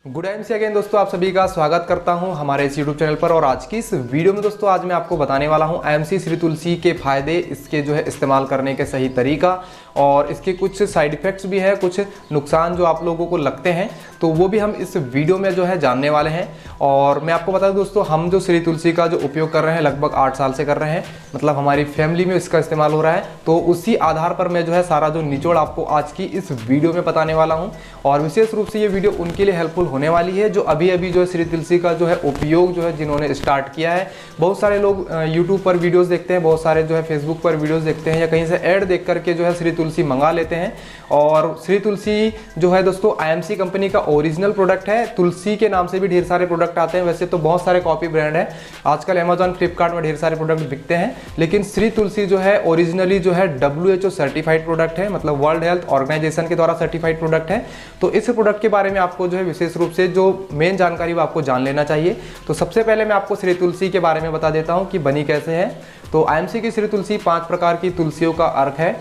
Good time से again दोस्तों आप सभी का स्वागत करता हूं हमारे इस यूट्यूब चैनल पर। और आज की इस वीडियो में दोस्तों आज मैं आपको बताने वाला हूं एमसी श्री तुलसी के फायदे, इसके जो है इस्तेमाल करने के सही तरीका और इसके कुछ साइड इफ़ेक्ट्स भी है, कुछ नुकसान जो आप लोगों को लगते हैं तो वो भी हम इस वीडियो में जो है जानने वाले हैं। और मैं आपको बता दूं दोस्तों, हम जो श्री तुलसी का जो उपयोग कर रहे हैं लगभग 8 साल से कर रहे हैं, मतलब हमारी फैमिली में इसका इस्तेमाल हो रहा है। तो उसी आधार पर मैं जो है सारा जो निचोड़ आपको आज की इस वीडियो में बताने वाला हूँ। और विशेष रूप से ये वीडियो उनके लिए हेल्पफुल होने वाली है जो अभी अभी जो है श्री तुलसी का जो है उपयोग जो है जिन्होंने स्टार्ट किया है। बहुत सारे लोग यूट्यूब पर वीडियोस देखते हैं, बहुत सारे जो है फेसबुक पर वीडियोस देखते हैं या कहीं से ऐड देख करके जो है श्री तुलसी मंगा लेते हैं। और श्री तुलसी जो है दोस्तों आईएमसी कंपनी का ओरिजिनल प्रोडक्ट है। तुलसी के नाम से भी ढेर सारे प्रोडक्ट आते हैं, वैसे तो बहुत सारे कॉपी ब्रांड है, आजकल अमेजॉन फ्लिपकार्ट में ढेर सारे प्रोडक्ट बिकते हैं, लेकिन श्री तुलसी जो है ओरिजिनली जो है WHO सर्टिफाइड प्रोडक्ट है, मतलब वर्ल्ड हेल्थ ऑर्गेनाइजेशन के द्वारा सर्टिफाइड प्रोडक्ट है। तो इस प्रोडक्ट के बारे में आपको जो है विशेष रूप से जो मेन जानकारी वो आपको जान लेना चाहिए। तो सबसे पहले मैं आपको श्री तुलसी के बारे में बता देता हूँ कि बनी कैसे है। तो आईएमसी की श्री तुलसी 5 प्रकार की तुलसियों का अर्क है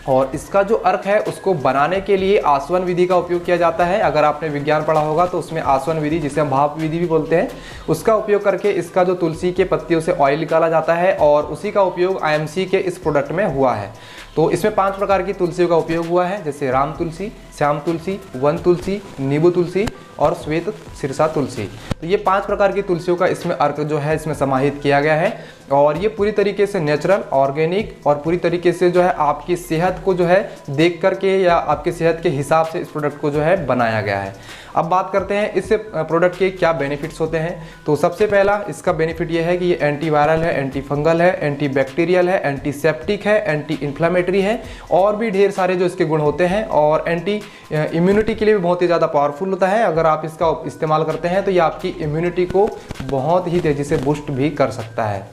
और इसका जो अर्क है उसको बनाने के लिए आसवन विधि का उपयोग किया जाता है। अगर आपने विज्ञान पढ़ा होगा तो उसमें आसवन विधि, जिसे हम भाप विधि भी बोलते हैं, उसका उपयोग करके इसका जो तुलसी के पत्तियों से ऑयल निकाला जाता है और उसी का उपयोग आईएमसी के इस प्रोडक्ट में हुआ है। तो इसमें 5 प्रकार की तुलसियों का उपयोग हुआ है, जैसे राम तुलसी, श्याम तुलसी, वन तुलसी, नींबू तुलसी और श्वेत सिरसा तुलसी। तो ये 5 प्रकार की तुलसियों का इसमें अर्क जो है इसमें समाहित किया गया है। और ये पूरी तरीके से नेचुरल, ऑर्गेनिक और पूरी तरीके से जो है आपकी सेहत को जो है देख करके या आपकी सेहत के हिसाब से इस प्रोडक्ट को जो है बनाया गया है। अब बात करते हैं इस प्रोडक्ट के क्या बेनिफिट्स होते हैं। तो सबसे पहला इसका बेनिफिट ये है कि ये एंटीवायरल है, एंटी फंगल है, एंटी बैक्टीरियल है, एंटीसेप्टिक है, एंटी इन्फ्लेमेटरी है और भी ढेर सारे जो इसके गुण होते हैं। और एंटी इम्यूनिटी के लिए भी बहुत ही ज़्यादा पावरफुल होता है। अगर आप इसका इस्तेमाल करते हैं तो ये आपकी इम्यूनिटी को बहुत ही तेज़ी से बूस्ट भी कर सकता है।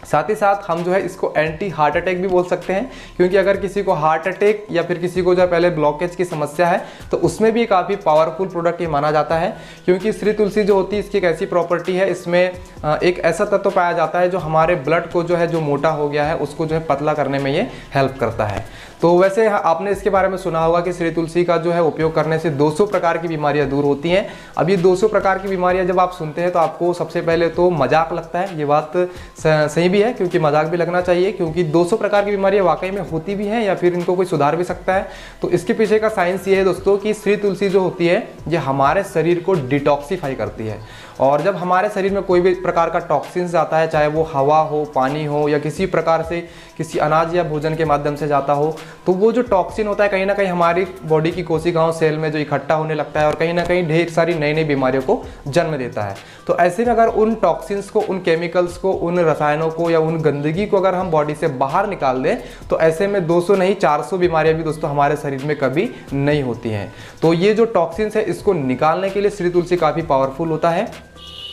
साथ ही साथ हम जो है इसको एंटी हार्ट अटैक भी बोल सकते हैं, क्योंकि अगर किसी को हार्ट अटैक या फिर किसी को जो है पहले ब्लॉकेज की समस्या है तो उसमें भी काफ़ी पावरफुल प्रोडक्ट ये माना जाता है। क्योंकि श्री तुलसी जो होती है इसकी एक ऐसी प्रॉपर्टी है, इसमें एक ऐसा तत्व पाया जाता है जो हमारे ब्लड को जो है जो मोटा हो गया है उसको जो है पतला करने में ये हेल्प करता है। तो वैसे आपने इसके बारे में सुना होगा कि श्री तुलसी का जो है उपयोग करने से 200 प्रकार की बीमारियां दूर होती हैं। अब ये 200 प्रकार की बीमारियां जब आप सुनते हैं तो आपको सबसे पहले तो मजाक लगता है। ये बात सही भी है, क्योंकि मजाक भी लगना चाहिए, क्योंकि 200 प्रकार की बीमारियां वाकई में होती भी हैं या फिर इनको कोई सुधार भी सकता है। तो इसके पीछे का साइंस ये है दोस्तों कि श्री तुलसी जो होती है ये हमारे शरीर को डिटॉक्सीफाई करती है। और जब हमारे शरीर में कोई भी प्रकार का टॉक्सिन्स जाता है, चाहे वो हवा हो, पानी हो या किसी प्रकार से किसी अनाज या भोजन के माध्यम से जाता हो, तो वो जो टॉक्सिन होता है कहीं ना कहीं हमारी बॉडी की कोशिकाओं सेल में जो इकट्ठा होने लगता है और कहीं ना कहीं ढेर सारी नई नई बीमारियों को जन्म देता है। तो ऐसे में अगर उन टॉक्सिन्स को, उन केमिकल्स को, उन रसायनों को या उन गंदगी को अगर हम बॉडी से बाहर निकाल दें तो ऐसे में 200 नहीं 400 बीमारियां भी दोस्तों हमारे शरीर में कभी नहीं होती हैं। तो ये जो टॉक्सिन्स है इसको निकालने के लिए श्री तुलसी काफ़ी पावरफुल होता है।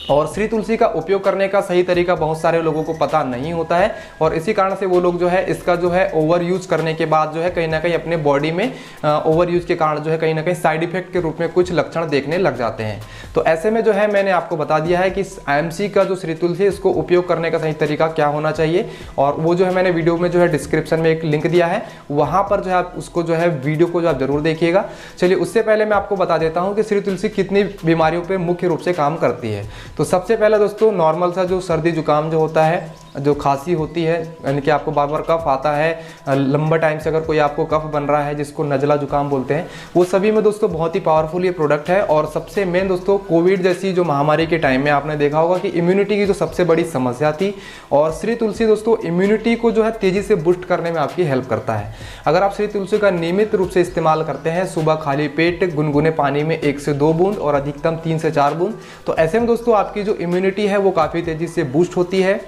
और श्री तुलसी का उपयोग करने का सही तरीका बहुत सारे लोगों को पता नहीं होता है और इसी कारण से वो लोग जो है इसका जो है ओवर यूज करने के बाद जो है कहीं ना कहीं अपने बॉडी में ओवर यूज के कारण जो है कहीं ना कहीं साइड इफेक्ट के रूप में कुछ लक्षण देखने लग जाते हैं। तो ऐसे में जो है मैंने आपको बता दिया है कि आईएमसी का जो श्री तुलसी है इसको उपयोग करने का सही तरीका क्या होना चाहिए। और वो जो है मैंने वीडियो में जो है डिस्क्रिप्शन में एक लिंक दिया है, वहाँ पर जो है आप उसको जो है वीडियो को जो आप जरूर देखिएगा। चलिए उससे पहले मैं आपको बता देता हूँ कि श्री तुलसी कितनी बीमारियों पर मुख्य रूप से काम करती है। तो सबसे पहले दोस्तों नॉर्मल सा जो सर्दी जुकाम जो होता है, जो खांसी होती है, यानी कि आपको बार बार कफ आता है, लंबा टाइम से अगर कोई आपको कफ बन रहा है जिसको नजला जुकाम बोलते हैं, वो सभी में दोस्तों बहुत ही पावरफुल ये प्रोडक्ट है। और सबसे मेन दोस्तों कोविड जैसी जो महामारी के टाइम में आपने देखा होगा कि इम्यूनिटी की जो सबसे बड़ी समस्या थी, और श्री तुलसी दोस्तों इम्यूनिटी को जो है तेजी से बूस्ट करने में आपकी हेल्प करता है। अगर आप श्री तुलसी का नियमित रूप से इस्तेमाल करते हैं, सुबह खाली पेट गुनगुने पानी में 1 से 2 बूंद और अधिकतम 3 से 4 बूंद, तो ऐसे में दोस्तों आपकी जो इम्यूनिटी है वो काफ़ी तेजी से बूस्ट होती है।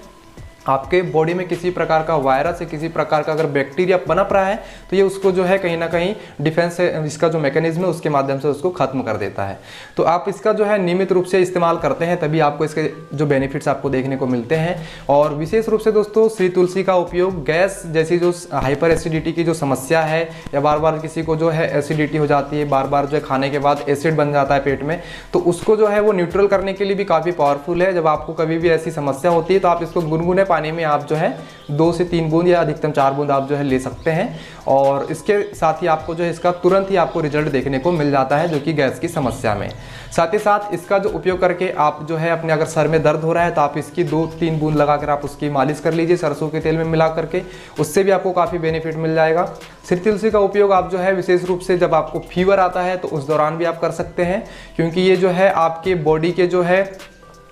आपके बॉडी में किसी प्रकार का वायरस या किसी प्रकार का अगर बैक्टीरिया पनप रहा है तो ये उसको जो है कहीं ना कहीं डिफेंस इसका जो मैकेनिज्म है उसके माध्यम से उसको खत्म कर देता है। तो आप इसका जो है नियमित रूप से इस्तेमाल करते हैं तभी आपको इसके जो बेनिफिट्स आपको देखने को मिलते हैं। और विशेष रूप से दोस्तों श्री तुलसी का उपयोग गैस जैसी जो हाइपर एसिडिटी की जो समस्या है या बार बार किसी को जो है एसिडिटी हो जाती है, बार बार जो है खाने के बाद एसिड बन जाता है पेट में, तो उसको जो है वो न्यूट्रल करने के लिए भी काफ़ी पावरफुल है। जब आपको कभी भी ऐसी समस्या होती है तो आप इसको गुनगुने पानी में आप जो है 2 से 3 बूंद या अधिकतम 4 बूंद आप जो है ले सकते हैं। और इसके साथ ही आपको जो है इसका तुरंत ही आपको रिजल्ट देखने को मिल जाता है, जो कि गैस की समस्या में। साथ ही साथ इसका जो उपयोग करके आप जो है अपने अगर सर में दर्द हो रहा है तो आप इसकी 2-3 बूंद लगाकर आप उसकी मालिश कर लीजिए सरसों के तेल में मिला करके, उससे भी आपको काफ़ी बेनिफिट मिल जाएगा। श्री तुलसी का उपयोग आप जो है विशेष रूप से जब आपको फीवर आता है तो उस दौरान भी आप कर सकते हैं, क्योंकि ये जो है आपके बॉडी के जो है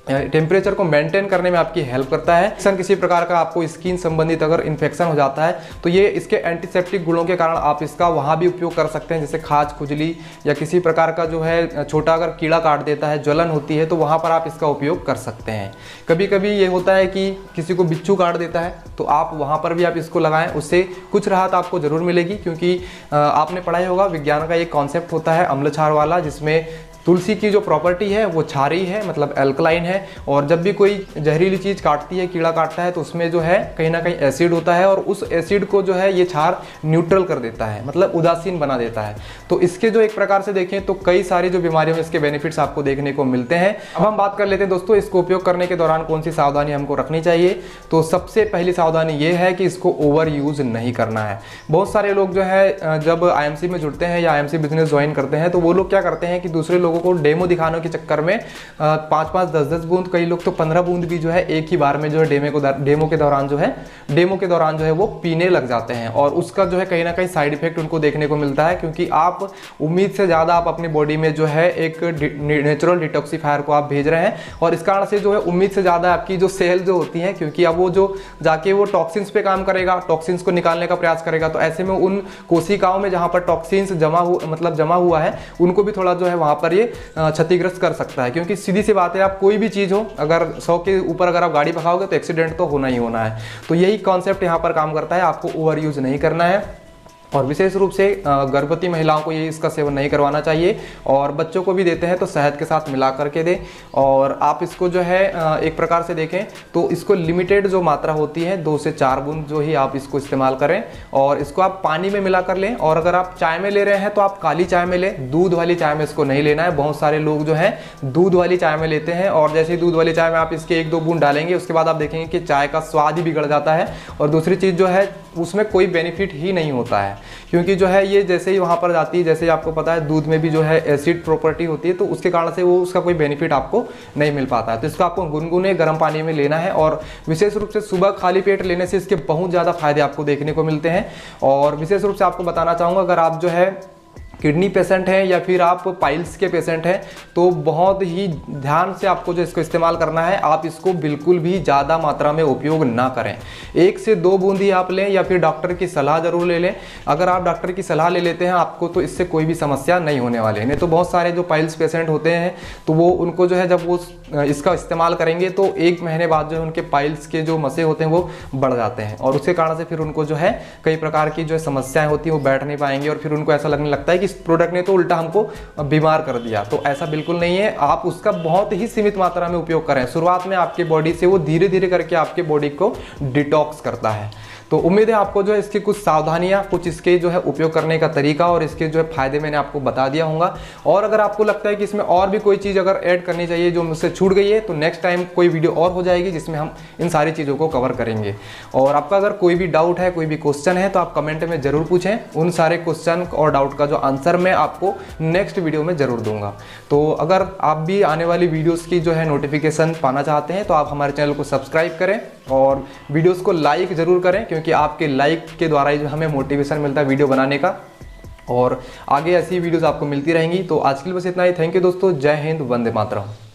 टेम्परेचर को मेंटेन करने में आपकी हेल्प करता है। किसी प्रकार का आपको स्किन संबंधित अगर इन्फेक्शन हो जाता है तो ये इसके एंटीसेप्टिक गुणों के कारण आप इसका वहाँ भी उपयोग कर सकते हैं, जैसे खाज खुजली या किसी प्रकार का जो है छोटा अगर कीड़ा काट देता है, ज्वलन होती है, तो वहाँ पर आप इसका उपयोग कर सकते हैं। कभी कभी ये होता है कि किसी को बिच्छू काट देता है तो आप वहाँ पर भी आप इसको लगाएं, उससे कुछ राहत आपको ज़रूर मिलेगी, क्योंकि आपने पढ़ा ही होगा विज्ञान का एक कॉन्सेप्ट होता है अम्ल क्षार वाला, जिसमें तुलसी की जो प्रॉपर्टी है वो क्षारीय है, मतलब एल्कलाइन है। और जब भी कोई जहरीली चीज़ काटती है, कीड़ा काटता है, तो उसमें जो है कहीं ना कहीं एसिड होता है और उस एसिड को जो है ये क्षार न्यूट्रल कर देता है, मतलब उदासीन बना देता है। तो इसके जो एक प्रकार से देखें तो कई सारी जो बीमारियों में इसके बेनिफिट्स आपको देखने को मिलते हैं। अब हम बात कर लेते हैं दोस्तों इसको उपयोग करने के दौरान कौन सी सावधानी हमको रखनी चाहिए। तो सबसे पहली सावधानी ये है कि इसको ओवर यूज नहीं करना है। बहुत सारे लोग जो है जब IMC में जुड़ते हैं या IMC बिजनेस ज्वाइन करते हैं तो वो लोग क्या करते हैं कि दूसरे लोगों को डेमो दिखाने के चक्कर में 5-5, 10-10 बूंद, कई लोग तो 15 बूंद भी जो है एक ही बार में जो है डेमो के दौरान जो है वो पीने लग जाते हैं। और उसका जो है कहीं ना कहीं साइड इफेक्ट उनको देखने को मिलता है, क्योंकि आप उम्मीद से ज़्यादा आप अपनी बॉडी में जो है एक नेचुरल डिटॉक्सिफायर को आप भेज रहे हैं, और इस कारण से जो है उम्मीद से ज़्यादा आपकी जो सेल जो होती हैं, क्योंकि अब वो जो जाके वो टॉक्सिन्स पे काम करेगा, टॉक्सिन्स को निकालने का प्रयास करेगा, तो ऐसे में उन कोशिकाओं में जहाँ पर टॉक्सिन्स जमा हुआ है उनको भी थोड़ा जो है वहाँ पर ये क्षतिग्रस्त कर सकता है। क्योंकि सीधी सी बात है, आप कोई भी चीज़ हो, अगर 100 के ऊपर अगर आप गाड़ी भगाओगे तो एक्सीडेंट तो होना ही होना है। तो यही कॉन्सेप्ट यहाँ पर काम करता है, आपको ओवर यूज नहीं करना है। और विशेष रूप से गर्भवती महिलाओं को ये इसका सेवन नहीं करवाना चाहिए, और बच्चों को भी देते हैं तो शहद के साथ मिला करके दें। और आप इसको जो है एक प्रकार से देखें तो इसको लिमिटेड जो मात्रा होती है 2 से 4 बूंद जो ही आप इसको इस्तेमाल करें, और इसको आप पानी में मिला कर लें। और अगर आप चाय में ले रहे हैं तो आप काली चाय में लें, दूध वाली चाय में इसको नहीं लेना है। बहुत सारे लोग जो है दूध वाली चाय में लेते हैं, और जैसे ही दूध वाली चाय में आप इसके 1-2 बूंद डालेंगे उसके बाद आप देखेंगे कि चाय का स्वाद ही बिगड़ जाता है। और दूसरी चीज़ जो है उसमें कोई बेनिफिट ही नहीं होता है, क्योंकि जो है ये जैसे ही वहाँ पर जाती है, जैसे आपको पता है दूध में भी जो है एसिड प्रॉपर्टी होती है, तो उसके कारण से वो उसका कोई बेनिफिट आपको नहीं मिल पाता है। तो इसको आपको गुनगुने गर्म पानी में लेना है, और विशेष रूप से सुबह खाली पेट लेने से इसके बहुत ज़्यादा फायदे आपको देखने को मिलते हैं। और विशेष रूप से आपको बताना चाहूँगा, अगर आप जो है किडनी पेशेंट हैं या फिर आप पाइल्स के पेशेंट हैं तो बहुत ही ध्यान से आपको जो इसको इस्तेमाल करना है। आप इसको बिल्कुल भी ज़्यादा मात्रा में उपयोग ना करें, 1 से 2 बूंद ही आप लें, या फिर डॉक्टर की सलाह ज़रूर ले लें। अगर आप डॉक्टर की सलाह ले लेते हैं आपको तो इससे कोई भी समस्या नहीं होने वाली है। नहीं तो बहुत सारे जो पाइल्स पेशेंट होते हैं तो वो उनको जो है जब वो इसका इस्तेमाल करेंगे तो 1 महीने बाद जो है उनके पाइल्स के जो मसे होते हैं वो बढ़ जाते हैं, और उसके कारण से फिर उनको जो है कई प्रकार की जो समस्याएं होती हैं वो बैठ नहीं पाएंगे, और फिर उनको ऐसा लगने लगता है कि इस प्रोडक्ट ने तो उल्टा हमको बीमार कर दिया। तो ऐसा बिल्कुल नहीं है, आप उसका बहुत ही सीमित मात्रा में उपयोग करें। शुरुआत में आपके बॉडी से वो धीरे धीरे करके आपके बॉडी को डिटॉक्स करता है। तो उम्मीद है आपको जो है इसकी कुछ सावधानियां, कुछ इसके जो है उपयोग करने का तरीका और इसके जो है फायदे मैंने आपको बता दिया होगा। और अगर आपको लगता है कि इसमें और भी कोई चीज़ अगर ऐड करनी चाहिए जो मुझसे छूट गई है, तो नेक्स्ट टाइम कोई वीडियो और हो जाएगी जिसमें हम इन सारी चीज़ों को कवर करेंगे। और आपका अगर कोई भी डाउट है, कोई भी क्वेश्चन है, तो आप कमेंट में ज़रूर पूछें। उन सारे क्वेश्चन और डाउट का जो आंसर मैं आपको नेक्स्ट वीडियो में ज़रूर दूंगा। तो अगर आप भी आने वाली वीडियोज़ की जो है नोटिफिकेशन पाना चाहते हैं तो आप हमारे चैनल को सब्सक्राइब करें और वीडियोज़ को लाइक ज़रूर करें, क्योंकि आपके लाइक के द्वारा ही जो हमें मोटिवेशन मिलता है वीडियो बनाने का। और आगे ऐसी वीडियोस आपको मिलती रहेंगी। तो आज के लिए बस इतना ही। थैंक यू दोस्तों। जय हिंद, वंदे मातरम।